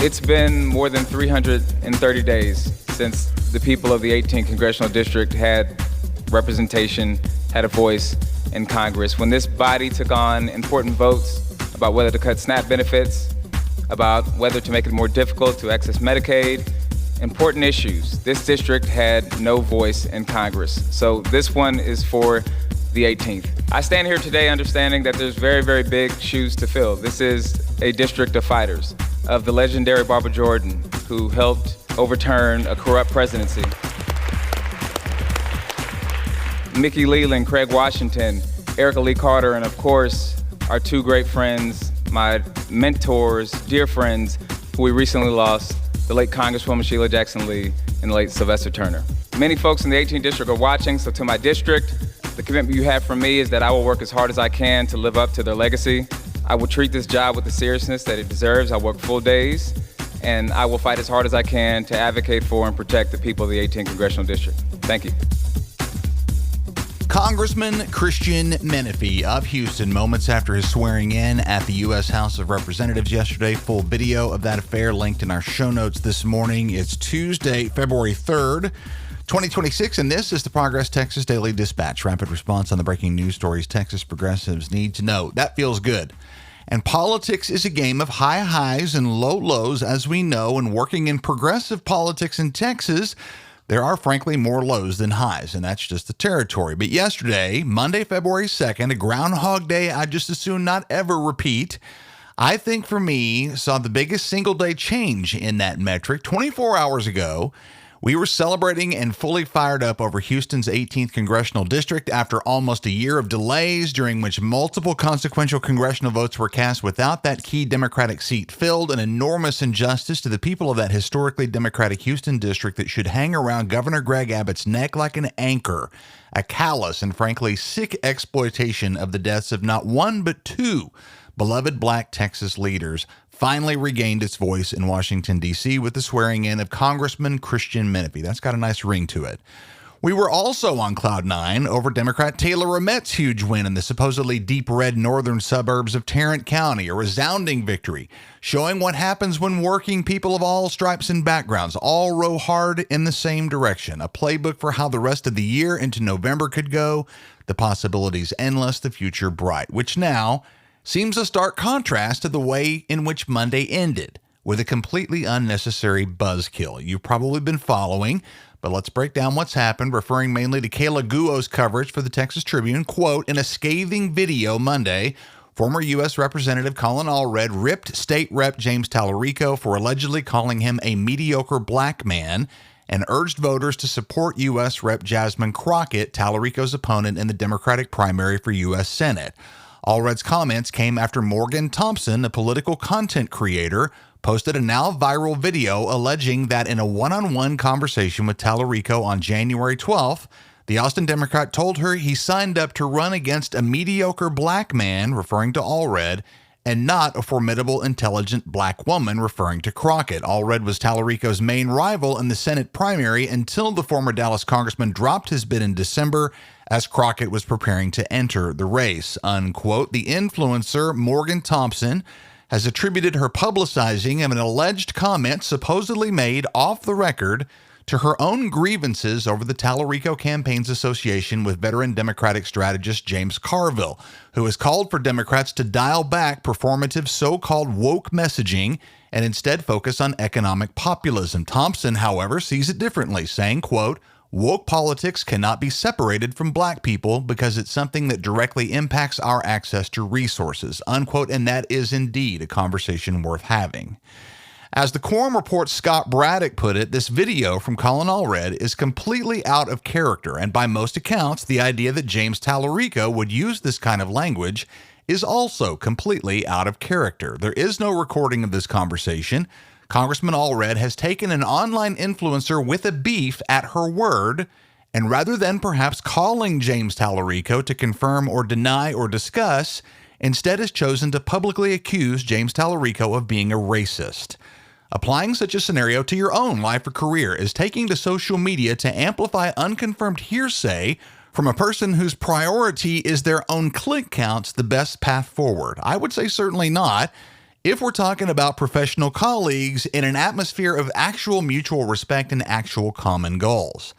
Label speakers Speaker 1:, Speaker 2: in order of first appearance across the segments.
Speaker 1: It's been more than 330 days since the people of the 18th Congressional District had representation, had a voice in Congress. When this body took on important votes about whether to cut SNAP benefits, about whether to make it more difficult to access Medicaid, important issues, this district had no voice in Congress. So this one is for the 18th. I stand here today understanding that there's very, very big shoes to fill. This is a district of fighters, of the legendary Barbara Jordan, who helped overturn a corrupt presidency. Mickey Leland, Craig Washington, Erica Lee Carter, and of course, our two great friends, my mentors, dear friends, who we recently lost, the late Congresswoman Sheila Jackson Lee and the late Sylvester Turner. Many folks in the 18th District are watching, so to my district, the commitment you have from me is that I will work as hard as I can to live up to their legacy. I will treat this job with the seriousness that it deserves. I work full days, and I will fight as hard as I can to advocate for and protect the people of the 18th Congressional District. Thank you.
Speaker 2: Congressman Christian Menefee of Houston, moments after his swearing in at the U.S. House of Representatives yesterday. Full video of that affair linked in our show notes this morning. It's Tuesday, February 3rd. 2026, and this is the Progress Texas Daily Dispatch. Rapid response on the breaking news stories Texas progressives need to know. That feels good. And politics is a game of high highs and low lows, as we know, and working in progressive politics in Texas, there are frankly more lows than highs, and that's just the territory. But yesterday, Monday, February 2nd, a Groundhog Day I'd just as soon not ever repeat, I think for me, saw the biggest single day change in that metric. 24 hours ago, we were celebrating and fully fired up over Houston's 18th Congressional District after almost a year of delays during which multiple consequential congressional votes were cast without that key Democratic seat filled, an enormous injustice to the people of that historically Democratic Houston district that should hang around Governor Greg Abbott's neck like an anchor, a callous and frankly sick exploitation of the deaths of not one but two beloved Black Texas leaders, finally regained its voice in Washington, D.C. with the swearing in of Congressman Christian Menefee. That's got a nice ring to it. We were also on cloud nine over Democrat Taylor Ramet's huge win in the supposedly deep red northern suburbs of Tarrant County, a resounding victory, showing what happens when working people of all stripes and backgrounds all row hard in the same direction, a playbook for how the rest of the year into November could go, the possibilities endless, the future bright, which now seems a stark contrast to the way in which Monday ended, with a completely unnecessary buzzkill. You've probably been following, but let's break down what's happened, referring mainly to Kayla Guo's coverage for the Texas Tribune. Quote, in a scathing video Monday, former U.S. Representative Colin Allred ripped State Rep James Talarico for allegedly calling him a mediocre black man and urged voters to support U.S. Rep Jasmine Crockett, Talarico's opponent in the Democratic primary for U.S. Senate. Allred's comments came after Morgan Thompson, a political content creator, posted a now viral video alleging that in a one-on-one conversation with Talarico on January 12th, the Austin Democrat told her he signed up to run against a mediocre black man, referring to Allred, and not a formidable, intelligent black woman, referring to Crockett. Allred was Talarico's main rival in the Senate primary until the former Dallas congressman dropped his bid in December as Crockett was preparing to enter the race, unquote. The influencer, Morgan Thompson, has attributed her publicizing of an alleged comment supposedly made off the record to her own grievances over the Talarico campaign's association with veteran Democratic strategist James Carville, who has called for Democrats to dial back performative so-called woke messaging and instead focus on economic populism. Thompson, however, sees it differently, saying, quote, woke politics cannot be separated from black people because it's something that directly impacts our access to resources, unquote, and that is indeed a conversation worth having. As the Quorum Report's Scott Braddock put it, this video from Colin Allred is completely out of character, and by most accounts, the idea that James Talarico would use this kind of language is also completely out of character. There is no recording of this conversation. Congressman Allred has taken an online influencer with a beef at her word, and rather than perhaps calling James Talarico to confirm or deny or discuss, instead has chosen to publicly accuse James Talarico of being a racist. Applying such a scenario to your own life or career is taking to social media to amplify unconfirmed hearsay from a person whose priority is their own click counts the best path forward. I would say certainly not. if we're talking about professional colleagues in an atmosphere of actual mutual respect and actual common goals.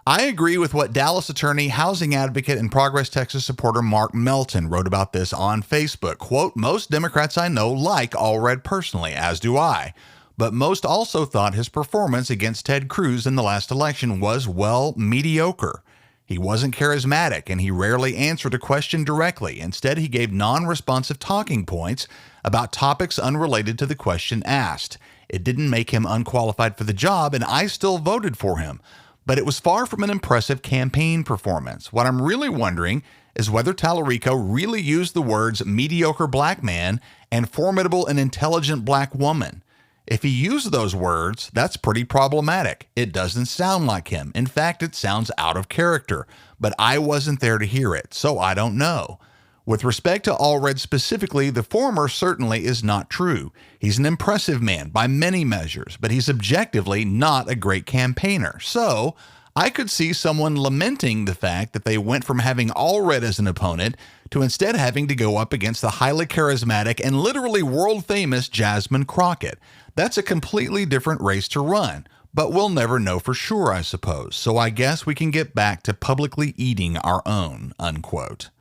Speaker 2: I agree with what Dallas attorney, housing advocate, and Progress Texas supporter Mark Melton wrote about this on Facebook. Quote, most Democrats I know like Allred personally, as do I. But most also thought his performance against Ted Cruz in the last election was, well, mediocre. He wasn't charismatic, and he rarely answered a question directly. Instead, he gave non-responsive talking points about topics unrelated to the question asked. It didn't make him unqualified for the job, and I still voted for him. But it was far from an impressive campaign performance. What I'm really wondering is whether Talarico really used the words mediocre black man and formidable and intelligent black woman. If he used those words, that's pretty problematic. It doesn't sound like him. In fact, it sounds out of character. But I wasn't there to hear it, so I don't know. With respect to Allred specifically, the former certainly is not true. He's an impressive man by many measures, but he's objectively not a great campaigner. So I could see someone lamenting the fact that they went from having Allred as an opponent to instead having to go up against the highly charismatic and literally world-famous Jasmine Crockett. That's a completely different race to run, but we'll never know for sure, I suppose. So I guess we can get back to publicly eating our own, unquote.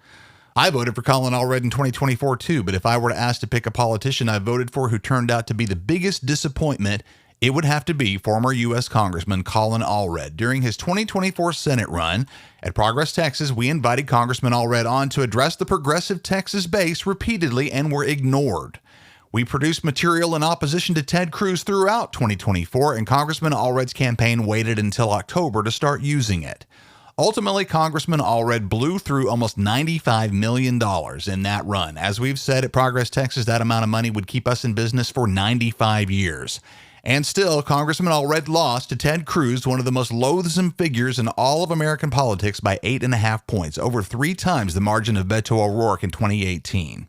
Speaker 2: I voted for Colin Allred in 2024 too, but if I were to ask to pick a politician I voted for who turned out to be the biggest disappointment, it would have to be former U.S. Congressman Colin Allred. During his 2024 Senate run at Progress Texas, we invited Congressman Allred on to address the progressive Texas base repeatedly and were ignored. We produced material in opposition to Ted Cruz throughout 2024, and Congressman Allred's campaign waited until October to start using it. Ultimately, Congressman Allred blew through almost $95 million in that run. As we've said at Progress Texas, that amount of money would keep us in business for 95 years. And still, Congressman Allred lost to Ted Cruz, one of the most loathsome figures in all of American politics, by 8.5 points, over 3 times the margin of Beto O'Rourke in 2018.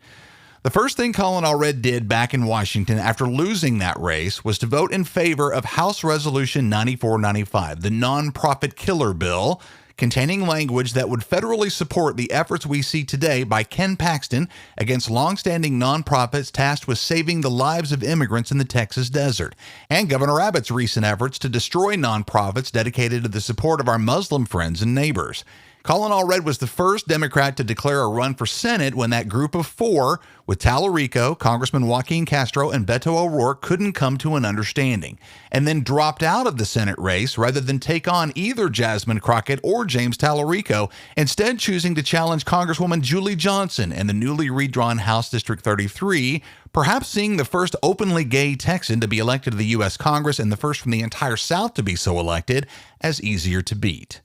Speaker 2: The first thing Colin Allred did back in Washington after losing that race was to vote in favor of House Resolution 9495, the nonprofit killer bill, containing language that would federally support the efforts we see today by Ken Paxton against longstanding nonprofits tasked with saving the lives of immigrants in the Texas desert, and Governor Abbott's recent efforts to destroy nonprofits dedicated to the support of our Muslim friends and neighbors. Colin Allred was the first Democrat to declare a run for Senate when that group of 4, with Talarico, Congressman Joaquin Castro, and Beto O'Rourke, couldn't come to an understanding, and then dropped out of the Senate race rather than take on either Jasmine Crockett or James Talarico, instead choosing to challenge Congresswoman Julie Johnson in the newly redrawn House District 33, perhaps seeing the first openly gay Texan to be elected to the U.S. Congress and the first from the entire South to be so elected as easier to beat.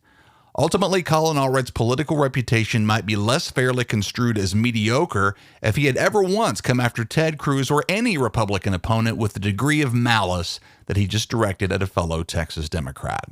Speaker 2: Ultimately, Colin Allred's political reputation might be less fairly construed as mediocre if he had ever once come after Ted Cruz or any Republican opponent with the degree of malice that he just directed at a fellow Texas Democrat.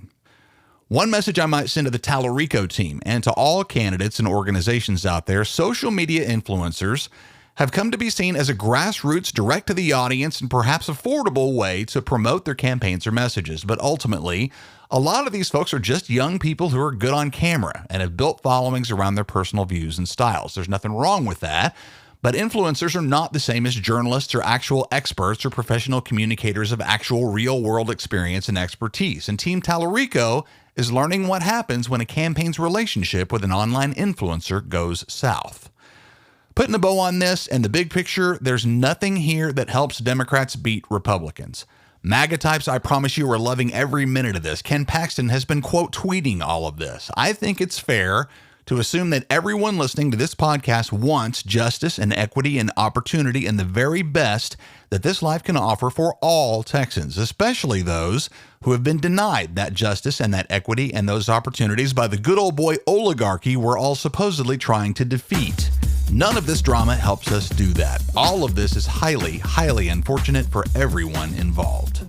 Speaker 2: One message I might send to the Talarico team and to all candidates and organizations out there: social media influencers have come to be seen as a grassroots, direct-to-the-audience, and perhaps affordable way to promote their campaigns or messages. But ultimately, a lot of these folks are just young people who are good on camera and have built followings around their personal views and styles. There's nothing wrong with that, but influencers are not the same as journalists or actual experts or professional communicators of actual real-world experience and expertise. And Team Talarico is learning what happens when a campaign's relationship with an online influencer goes south. Putting a bow on this and the big picture, there's nothing here that helps Democrats beat Republicans. MAGA types, I promise you, are loving every minute of this. Ken Paxton has been, quote, tweeting all of this. I think it's fair to assume that everyone listening to this podcast wants justice and equity and opportunity and the very best that this life can offer for all Texans, especially those who have been denied that justice and that equity and those opportunities by the good old boy oligarchy we're all supposedly trying to defeat. None of this drama helps us do that. All of this is highly, highly unfortunate for everyone involved.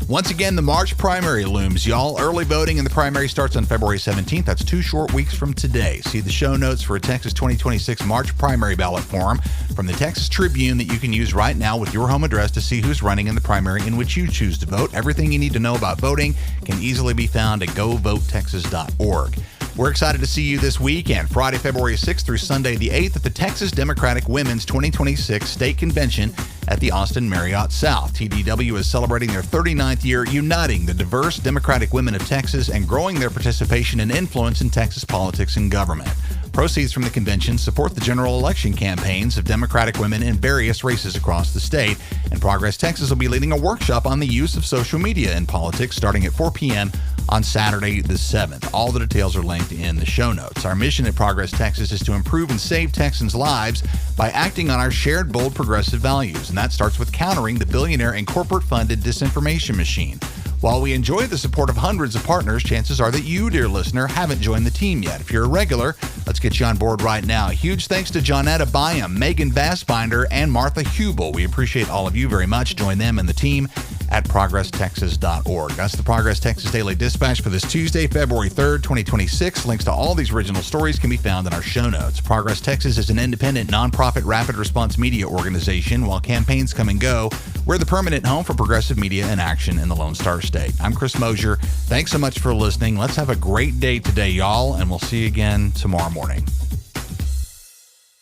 Speaker 2: Once again, the March primary looms, y'all. Early voting in the primary starts on February 17th. That's 2 short weeks from today. See the show notes for a Texas 2026 March primary ballot form from the Texas Tribune that you can use right now with your home address to see who's running in the primary in which you choose to vote. Everything you need to know about voting can easily be found at govotetexas.org. We're excited to see you this weekend, Friday, February 6th through Sunday the 8th at the Texas Democratic Women's 2026 State Convention at the Austin Marriott South. TDW is celebrating their 39th year, uniting the diverse Democratic women of Texas and growing their participation and influence in Texas politics and government. Proceeds from the convention support the general election campaigns of Democratic women in various races across the state. And Progress Texas will be leading a workshop on the use of social media in politics starting at 4 p.m. on Saturday the 7th. All the details are linked in the show notes. Our mission at Progress Texas is to improve and save Texans' lives by acting on our shared bold progressive values. And that starts with countering the billionaire and corporate-funded disinformation machine. While we enjoy the support of hundreds of partners, chances are that you, dear listener, haven't joined the team yet. If you're a regular, let's get you on board right now. Huge thanks to Johnetta Byam, Megan Vassbinder, and Martha Hubel. We appreciate all of you very much. Join them and the team at ProgressTexas.org. That's the Progress Texas Daily Dispatch for this Tuesday, February 3rd, 2026. Links to all these original stories can be found in our show notes. Progress Texas is an independent, nonprofit, rapid response media organization. While campaigns come and go, we're the permanent home for progressive media and action in the Lone Star State. I'm Chris Mosier. Thanks so much for listening. Let's have a great day today, y'all, and we'll see you again tomorrow morning.